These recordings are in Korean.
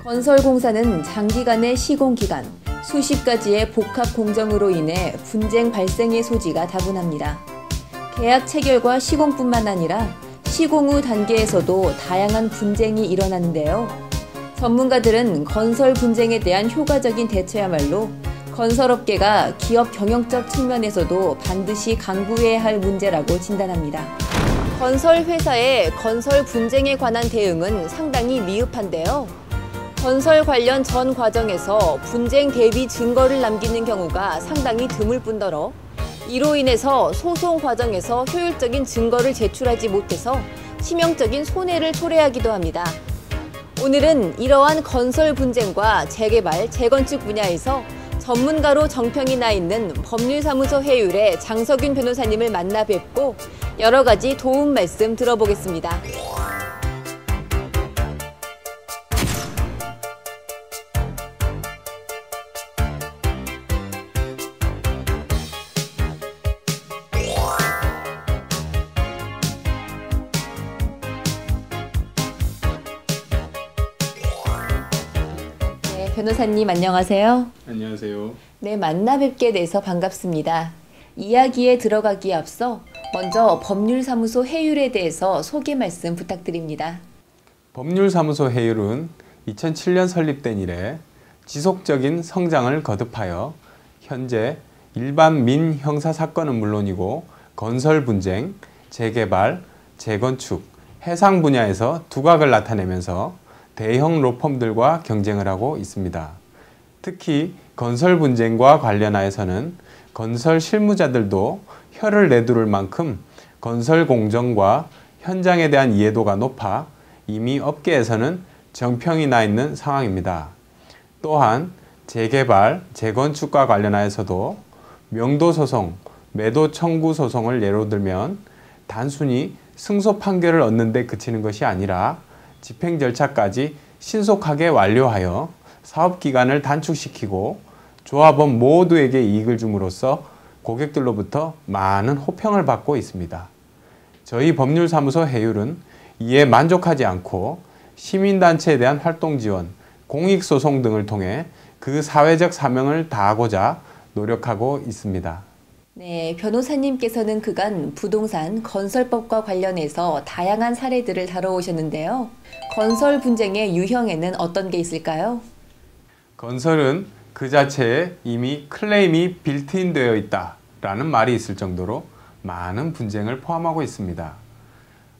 건설공사는 장기간의 시공기간, 수십 가지의 복합 공정으로 인해 분쟁 발생의 소지가 다분합니다. 계약 체결과 시공뿐만 아니라 시공 후 단계에서도 다양한 분쟁이 일어나는데요. 전문가들은 건설 분쟁에 대한 효과적인 대처야말로 건설업계가 기업 경영적 측면에서도 반드시 강구해야 할 문제라고 진단합니다. 건설회사의 건설 분쟁에 관한 대응은 상당히 미흡한데요. 건설 관련 전 과정에서 분쟁 대비 증거를 남기는 경우가 상당히 드물 뿐더러 이로 인해서 소송 과정에서 효율적인 증거를 제출하지 못해서 치명적인 손해를 초래하기도 합니다. 오늘은 이러한 건설 분쟁과 재개발, 재건축 분야에서 전문가로 정평이 나 있는 법률사무소 해율의 장석윤 변호사님을 만나 뵙고 여러 가지 도움 말씀 들어보겠습니다. 변호사님 안녕하세요. 안녕하세요. 네, 만나 뵙게 돼서 반갑습니다. 이야기에 들어가기에 앞서 먼저 법률사무소 해율에 대해서 소개 말씀 부탁드립니다. 법률사무소 해율은 2007년 설립된 이래 지속적인 성장을 거듭하여 현재 일반 민형사 사건은 물론이고 건설 분쟁, 재개발, 재건축, 해상 분야에서 두각을 나타내면서 대형 로펌들과 경쟁을 하고 있습니다. 특히 건설 분쟁과 관련하여서는 건설 실무자들도 혀를 내두를 만큼 건설 공정과 현장에 대한 이해도가 높아 이미 업계에서는 정평이 나 있는 상황입니다. 또한 재개발, 재건축과 관련하여서도 명도소송, 매도 청구 소송을 예로 들면 단순히 승소 판결을 얻는 데 그치는 것이 아니라 집행 절차까지 신속하게 완료하여 사업기간을 단축시키고 조합원 모두에게 이익을 줌으로써 고객들로부터 많은 호평을 받고 있습니다. 저희 법률사무소 해율은 이에 만족하지 않고 시민단체에 대한 활동 지원, 공익소송 등을 통해 그 사회적 사명을 다하고자 노력하고 있습니다. 네, 변호사님께서는 그간 부동산, 건설법과 관련해서 다양한 사례들을 다뤄오셨는데요. 건설 분쟁의 유형에는 어떤 게 있을까요? 건설은 그 자체에 이미 클레임이 빌트인 되어 있다라는 말이 있을 정도로 많은 분쟁을 포함하고 있습니다.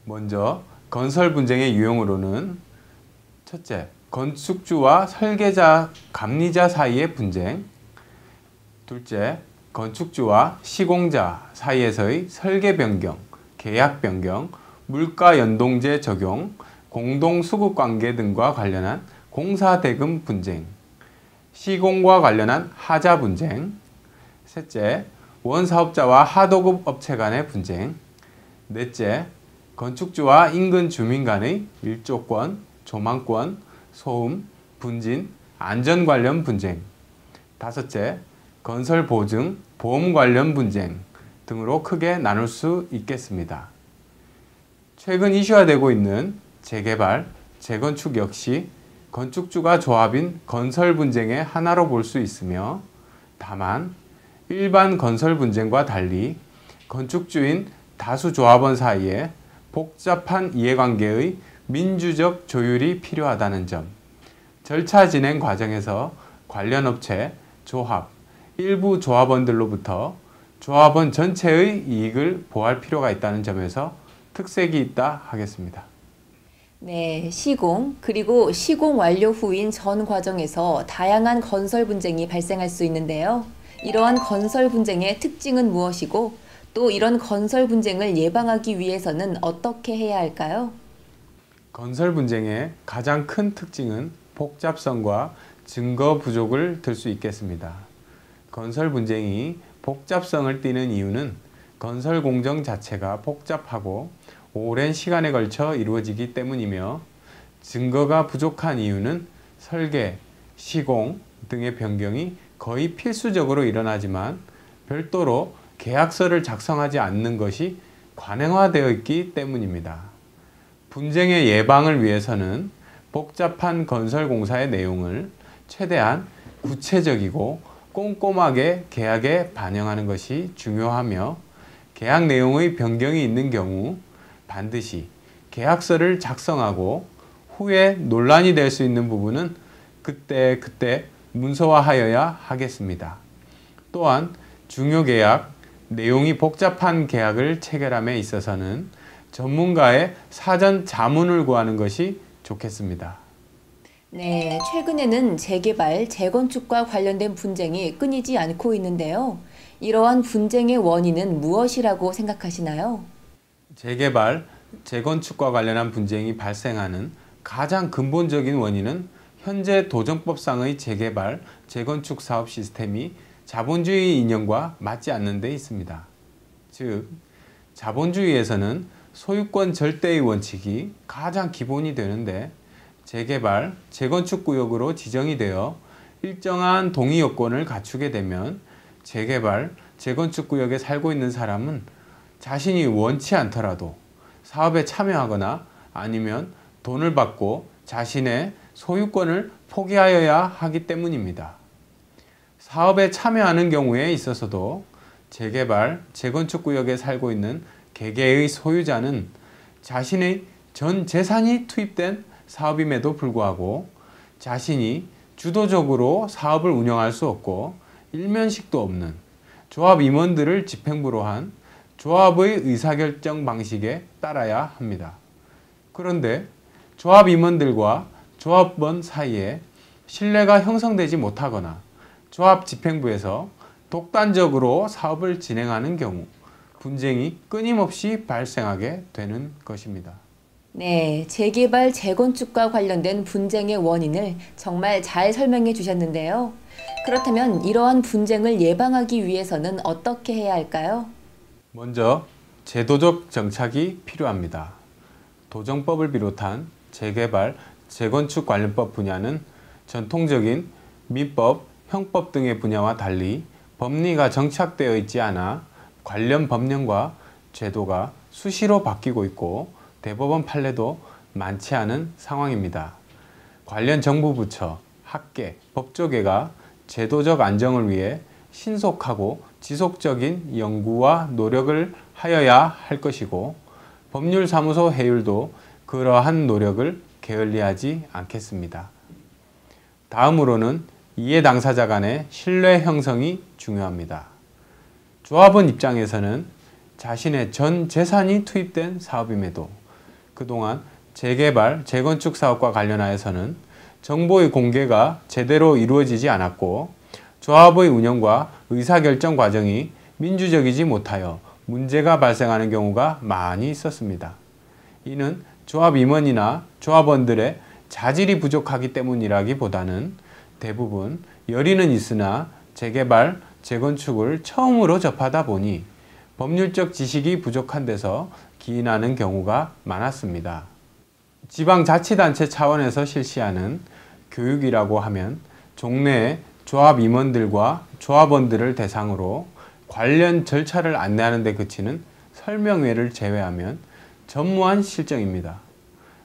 먼저 건설 분쟁의 유형으로는 첫째, 건축주와 설계자, 감리자 사이의 분쟁. 둘째, 건축주와 시공자 사이에서의 설계 변경, 계약 변경, 물가 연동제 적용, 공동수급 관계 등과 관련한 공사대금 분쟁, 시공과 관련한 하자 분쟁. 셋째, 원사업자와 하도급 업체 간의 분쟁. 넷째, 건축주와 인근 주민 간의 일조권, 조망권, 소음, 분진, 안전 관련 분쟁. 다섯째, 건설 보증, 보험 관련 분쟁 등으로 크게 나눌 수 있겠습니다. 최근 이슈화되고 있는 재개발, 재건축 역시 건축주가 조합인 건설 분쟁의 하나로 볼 수 있으며 다만 일반 건설 분쟁과 달리 건축주인 다수 조합원 사이에 복잡한 이해관계의 민주적 조율이 필요하다는 점, 절차 진행 과정에서 관련 업체, 조합, 일부 조합원들로부터 조합원 전체의 이익을 보호할 필요가 있다는 점에서 특색이 있다 하겠습니다. 네, 시공 그리고 시공 완료 후인 전 과정에서 다양한 건설 분쟁이 발생할 수 있는데요. 이러한 건설 분쟁의 특징은 무엇이고 또 이런 건설 분쟁을 예방하기 위해서는 어떻게 해야 할까요? 건설 분쟁의 가장 큰 특징은 복잡성과 증거 부족을 들 수 있겠습니다. 건설 분쟁이 복잡성을 띠는 이유는 건설 공정 자체가 복잡하고 오랜 시간에 걸쳐 이루어지기 때문이며 증거가 부족한 이유는 설계, 시공 등의 변경이 거의 필수적으로 일어나지만 별도로 계약서를 작성하지 않는 것이 관행화되어 있기 때문입니다. 분쟁의 예방을 위해서는 복잡한 건설공사의 내용을 최대한 구체적이고 꼼꼼하게 계약에 반영하는 것이 중요하며, 계약 내용의 변경이 있는 경우 반드시 계약서를 작성하고 후에 논란이 될 수 있는 부분은 그때 문서화하여야 하겠습니다. 또한 중요계약, 내용이 복잡한 계약을 체결함에 있어서는 전문가의 사전 자문을 구하는 것이 좋겠습니다. 네, 최근에는 재개발, 재건축과 관련된 분쟁이 끊이지 않고 있는데요. 이러한 분쟁의 원인은 무엇이라고 생각하시나요? 재개발, 재건축과 관련한 분쟁이 발생하는 가장 근본적인 원인은 현재 도정법상의 재개발, 재건축 사업 시스템이 자본주의 이념과 맞지 않는 데 있습니다. 즉, 자본주의에서는 소유권 절대의 원칙이 가장 기본이 되는데, 재개발, 재건축 구역으로 지정이 되어 일정한 동의 요건을 갖추게 되면 재개발, 재건축 구역에 살고 있는 사람은 자신이 원치 않더라도 사업에 참여하거나 아니면 돈을 받고 자신의 소유권을 포기하여야 하기 때문입니다. 사업에 참여하는 경우에 있어서도 재개발, 재건축 구역에 살고 있는 개개의 소유자는 자신의 전 재산이 투입된 사업임에도 불구하고 자신이 주도적으로 사업을 운영할 수 없고 일면식도 없는 조합 임원들을 집행부로 한 조합의 의사결정 방식에 따라야 합니다. 그런데 조합 임원들과 조합원 사이에 신뢰가 형성되지 못하거나 조합 집행부에서 독단적으로 사업을 진행하는 경우 분쟁이 끊임없이 발생하게 되는 것입니다. 네, 재개발, 재건축과 관련된 분쟁의 원인을 정말 잘 설명해 주셨는데요. 그렇다면 이러한 분쟁을 예방하기 위해서는 어떻게 해야 할까요? 먼저 제도적 정착이 필요합니다. 도정법을 비롯한 재개발, 재건축 관련법 분야는 전통적인 민법, 형법 등의 분야와 달리 법리가 정착되어 있지 않아 관련 법령과 제도가 수시로 바뀌고 있고 대법원 판례도 많지 않은 상황입니다. 관련 정부 부처, 학계, 법조계가 제도적 안정을 위해 신속하고 지속적인 연구와 노력을 하여야 할 것이고, 법률사무소 해율도 그러한 노력을 게을리하지 않겠습니다. 다음으로는 이해 당사자 간의 신뢰 형성이 중요합니다. 조합원 입장에서는 자신의 전 재산이 투입된 사업임에도 그동안 재개발, 재건축 사업과 관련하여서는 정보의 공개가 제대로 이루어지지 않았고 조합의 운영과 의사결정 과정이 민주적이지 못하여 문제가 발생하는 경우가 많이 있었습니다. 이는 조합 임원이나 조합원들의 자질이 부족하기 때문이라기보다는 대부분 열의는 있으나 재개발, 재건축을 처음으로 접하다 보니 법률적 지식이 부족한 데서 기인하는 경우가 많았습니다. 지방자치단체 차원에서 실시하는 교육이라고 하면 종래의 조합 임원들과 조합원들을 대상으로 관련 절차를 안내하는 데 그치는 설명회를 제외하면 전무한 실정입니다.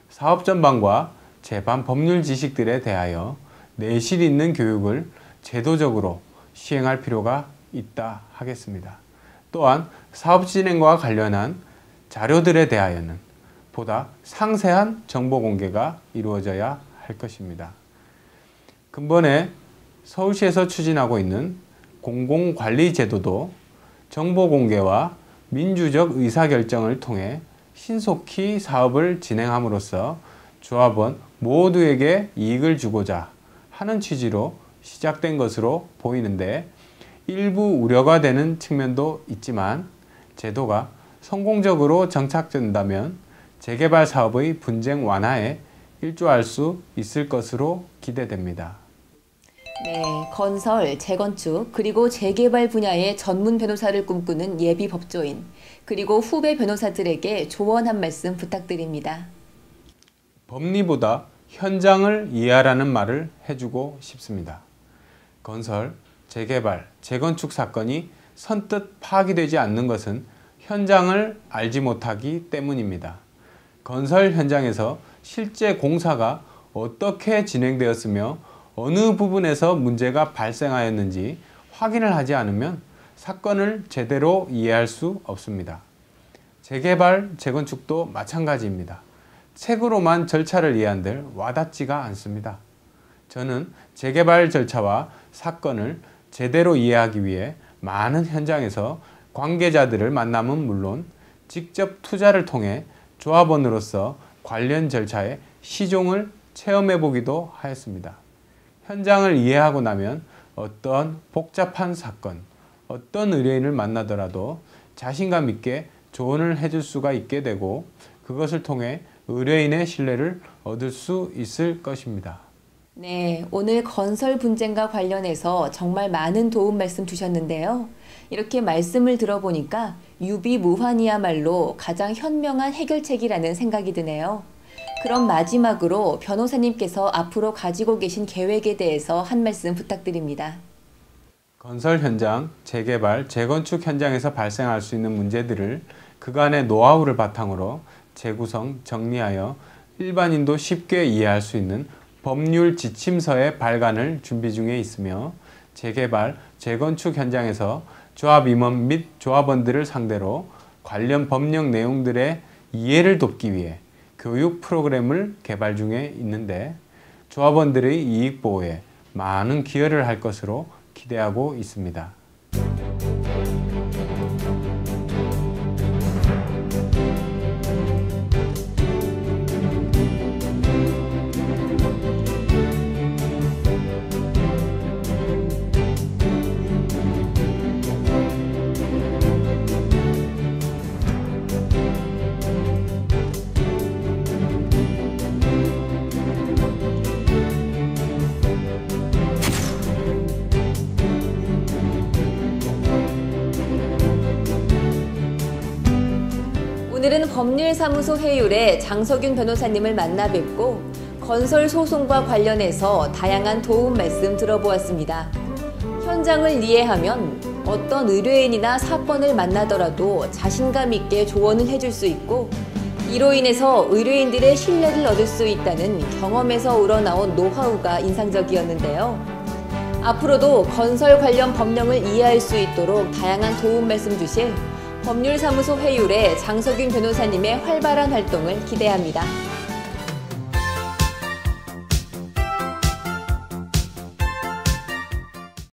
사업 전반과 제반 법률 지식들에 대하여 내실 있는 교육을 제도적으로 시행할 필요가 있다 하겠습니다. 또한 사업 진행과 관련한 자료들에 대하여는 보다 상세한 정보 공개가 이루어져야 할 것입니다. 근본에 서울시에서 추진하고 있는 공공관리제도도 정보 공개와 민주적 의사결정을 통해 신속히 사업을 진행함으로써 조합원 모두에게 이익을 주고자 하는 취지로 시작된 것으로 보이는데, 일부 우려가 되는 측면도 있지만 제도가 성공적으로 정착된다면 재개발 사업의 분쟁 완화에 일조할 수 있을 것으로 기대됩니다. 네, 건설, 재건축, 그리고 재개발 분야의 전문 변호사를 꿈꾸는 예비 법조인, 그리고 후배 변호사들에게 조언 한 말씀 부탁드립니다. 법리보다 현장을 이해하라는 말을 해주고 싶습니다. 건설, 재개발, 재건축 사건이 선뜻 파악이 되지 않는 것은 현장을 알지 못하기 때문입니다. 건설 현장에서 실제 공사가 어떻게 진행되었으며 어느 부분에서 문제가 발생하였는지 확인을 하지 않으면 사건을 제대로 이해할 수 없습니다. 재개발, 재건축도 마찬가지입니다. 책으로만 절차를 이해한들 와닿지가 않습니다. 저는 재개발 절차와 사건을 제대로 이해하기 위해 많은 현장에서 관계자들을 만남은 물론 직접 투자를 통해 조합원으로서 관련 절차의 시종을 체험해 보기도 하였습니다. 현장을 이해하고 나면 어떤 복잡한 사건, 어떤 의뢰인을 만나더라도 자신감 있게 조언을 해줄 수가 있게 되고 그것을 통해 의뢰인의 신뢰를 얻을 수 있을 것입니다. 네, 오늘 건설 분쟁과 관련해서 정말 많은 도움 말씀 주셨는데요. 이렇게 말씀을 들어보니까 유비무환이야말로 가장 현명한 해결책이라는 생각이 드네요. 그럼 마지막으로 변호사님께서 앞으로 가지고 계신 계획에 대해서 한 말씀 부탁드립니다. 건설 현장, 재개발, 재건축 현장에서 발생할 수 있는 문제들을 그간의 노하우를 바탕으로 재구성, 정리하여 일반인도 쉽게 이해할 수 있는 법률 지침서의 발간을 준비 중에 있으며 재개발, 재건축 현장에서 조합 임원 및 조합원들을 상대로 관련 법령 내용들의 이해를 돕기 위해 교육 프로그램을 개발 중에 있는데 조합원들의 이익 보호에 많은 기여를 할 것으로 기대하고 있습니다. 오늘은 법률사무소 회율의 장석윤 변호사님을 만나 뵙고 건설 소송과 관련해서 다양한 도움 말씀 들어보았습니다. 현장을 이해하면 어떤 의뢰인이나 사건을 만나더라도 자신감 있게 조언을 해줄 수 있고 이로 인해서 의뢰인들의 신뢰를 얻을 수 있다는 경험에서 우러나온 노하우가 인상적이었는데요. 앞으로도 건설 관련 법령을 이해할 수 있도록 다양한 도움 말씀 주실 법률사무소 회율의 장석윤 변호사님의 활발한 활동을 기대합니다.